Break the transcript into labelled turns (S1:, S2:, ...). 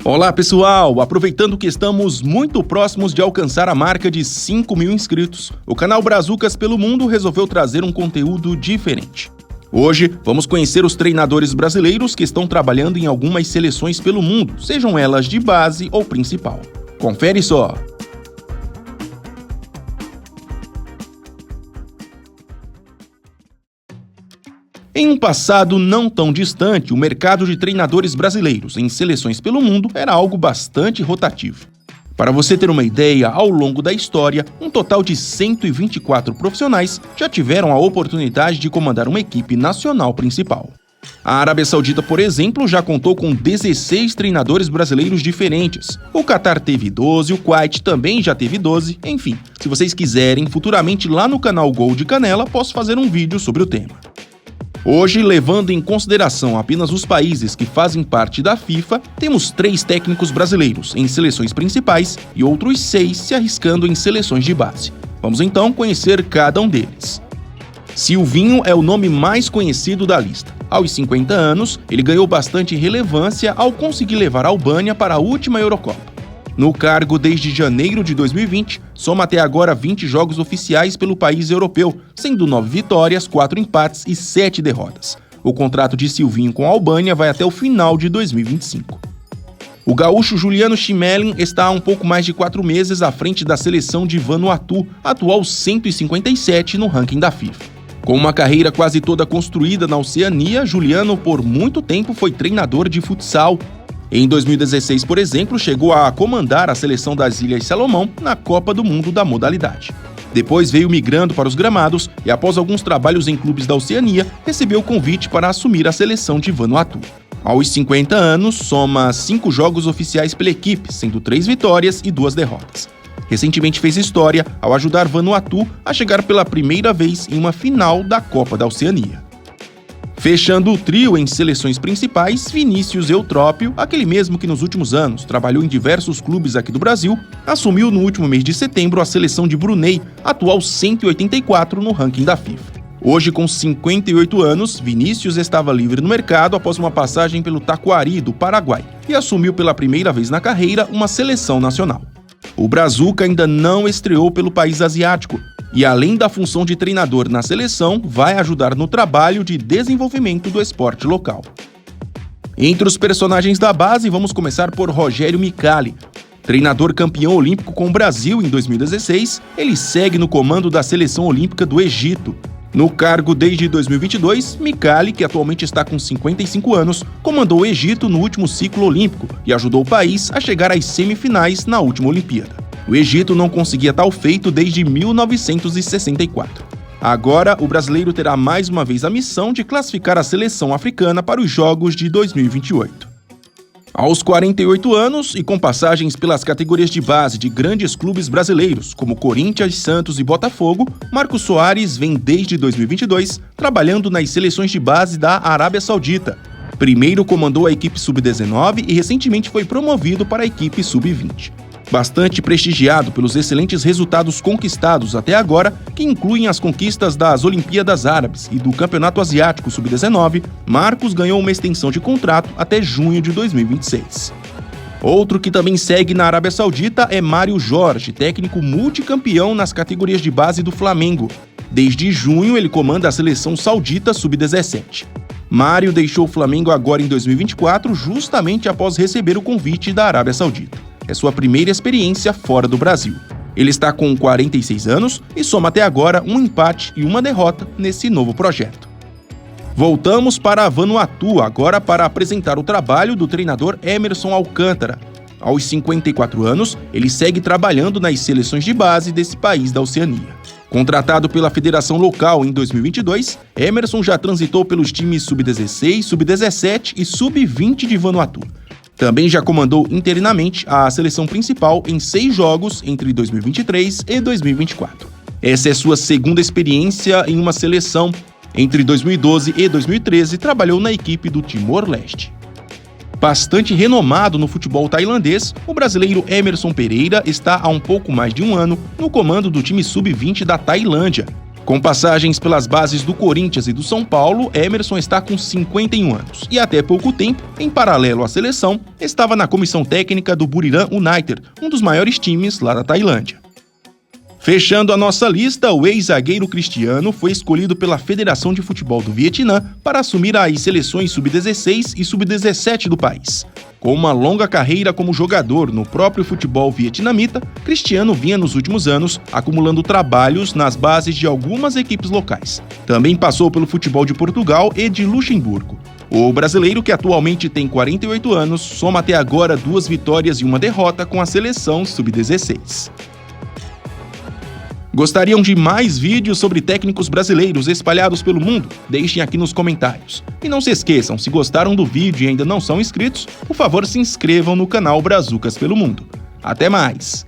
S1: Olá pessoal, aproveitando que estamos muito próximos de alcançar a marca de 5.000 inscritos, o canal Brazucas pelo Mundo resolveu trazer um conteúdo diferente. Hoje, vamos conhecer os treinadores brasileiros que estão trabalhando em algumas seleções pelo mundo, sejam elas de base ou principal. Confere só! Em um passado não tão distante, o mercado de treinadores brasileiros em seleções pelo mundo era algo bastante rotativo. Para você ter uma ideia, ao longo da história, um total de 124 profissionais já tiveram a oportunidade de comandar uma equipe nacional principal. A Arábia Saudita, por exemplo, já contou com 16 treinadores brasileiros diferentes. O Catar teve 12, o Kuwait também já teve 12, enfim. Se vocês quiserem, futuramente lá no canal Gol de Canela, posso fazer um vídeo sobre o tema. Hoje, levando em consideração apenas os países que fazem parte da FIFA, temos 3 técnicos brasileiros em seleções principais e outros 6 se arriscando em seleções de base. Vamos então conhecer cada um deles. Silvinho é o nome mais conhecido da lista. Aos 50 anos, ele ganhou bastante relevância ao conseguir levar a Albânia para a última Eurocopa. No cargo desde janeiro de 2020, soma até agora 20 jogos oficiais pelo país europeu, sendo 9 vitórias, 4 empates e 7 derrotas. O contrato de Silvinho com a Albânia vai até o final de 2025. O gaúcho Juliano Schmelling está há um pouco mais de 4 meses à frente da seleção de Vanuatu, atual 157 no ranking da FIFA. Com uma carreira quase toda construída na Oceania, Juliano por muito tempo foi treinador de futsal. Em 2016, por exemplo, chegou a comandar a seleção das Ilhas Salomão na Copa do Mundo da modalidade. Depois veio migrando para os gramados e, após alguns trabalhos em clubes da Oceania, recebeu o convite para assumir a seleção de Vanuatu. Aos 50 anos, soma 5 jogos oficiais pela equipe, sendo 3 vitórias e 2 derrotas. Recentemente fez história ao ajudar Vanuatu a chegar pela primeira vez em uma final da Copa da Oceania. Fechando o trio em seleções principais, Vinícius Eutrópio, aquele mesmo que nos últimos anos trabalhou em diversos clubes aqui do Brasil, assumiu no último mês de setembro a seleção de Brunei, atual 184 no ranking da FIFA. Hoje, com 58 anos, Vinícius estava livre no mercado após uma passagem pelo Taquari, do Paraguai, e assumiu pela primeira vez na carreira uma seleção nacional. O Brazuca ainda não estreou pelo país asiático, e além da função de treinador na seleção, vai ajudar no trabalho de desenvolvimento do esporte local. Entre os personagens da base, vamos começar por Rogério Micali. Treinador campeão olímpico com o Brasil em 2016, ele segue no comando da Seleção Olímpica do Egito. No cargo desde 2022, Micali, que atualmente está com 55 anos, comandou o Egito no último ciclo olímpico e ajudou o país a chegar às semifinais na última Olimpíada. O Egito não conseguia tal feito desde 1964. Agora, o brasileiro terá mais uma vez a missão de classificar a seleção africana para os Jogos de 2028. Aos 48 anos e com passagens pelas categorias de base de grandes clubes brasileiros, como Corinthians, Santos e Botafogo, Marcos Soares vem desde 2022 trabalhando nas seleções de base da Arábia Saudita. Primeiro comandou a equipe sub-19 e recentemente foi promovido para a equipe sub-20. Bastante prestigiado pelos excelentes resultados conquistados até agora, que incluem as conquistas das Olimpíadas Árabes e do Campeonato Asiático Sub-19, Marcos ganhou uma extensão de contrato até junho de 2026. Outro que também segue na Arábia Saudita é Mário Jorge, técnico multicampeão nas categorias de base do Flamengo. Desde junho, ele comanda a seleção saudita Sub-17. Mário deixou o Flamengo agora em 2024, justamente após receber o convite da Arábia Saudita. É sua primeira experiência fora do Brasil. Ele está com 46 anos e soma até agora um empate e uma derrota nesse novo projeto. Voltamos para Vanuatu agora para apresentar o trabalho do treinador Emerson Alcântara. Aos 54 anos, ele segue trabalhando nas seleções de base desse país da Oceania. Contratado pela federação local em 2022, Emerson já transitou pelos times Sub-16, Sub-17 e Sub-20 de Vanuatu. Também já comandou interinamente a seleção principal em 6 jogos entre 2023 e 2024. Essa é sua segunda experiência em uma seleção. Entre 2012 e 2013, trabalhou na equipe do Timor-Leste. Bastante renomado no futebol tailandês, o brasileiro Emerson Pereira está há um pouco mais de um ano no comando do time sub-20 da Tailândia. Com passagens pelas bases do Corinthians e do São Paulo, Emerson está com 51 anos e até pouco tempo, em paralelo à seleção, estava na comissão técnica do Buriram United, um dos maiores times lá da Tailândia. Fechando a nossa lista, o ex-zagueiro Cristiano foi escolhido pela Federação de Futebol do Vietnã para assumir as seleções sub-16 e sub-17 do país. Com uma longa carreira como jogador no próprio futebol vietnamita, Cristiano vinha nos últimos anos acumulando trabalhos nas bases de algumas equipes locais. Também passou pelo futebol de Portugal e de Luxemburgo. O brasileiro, que atualmente tem 48 anos, soma até agora 2 vitórias e 1 derrota com a seleção sub-16. Gostariam de mais vídeos sobre técnicos brasileiros espalhados pelo mundo? Deixem aqui nos comentários. E não se esqueçam, se gostaram do vídeo e ainda não são inscritos, por favor se inscrevam no canal Brazucas pelo Mundo. Até mais!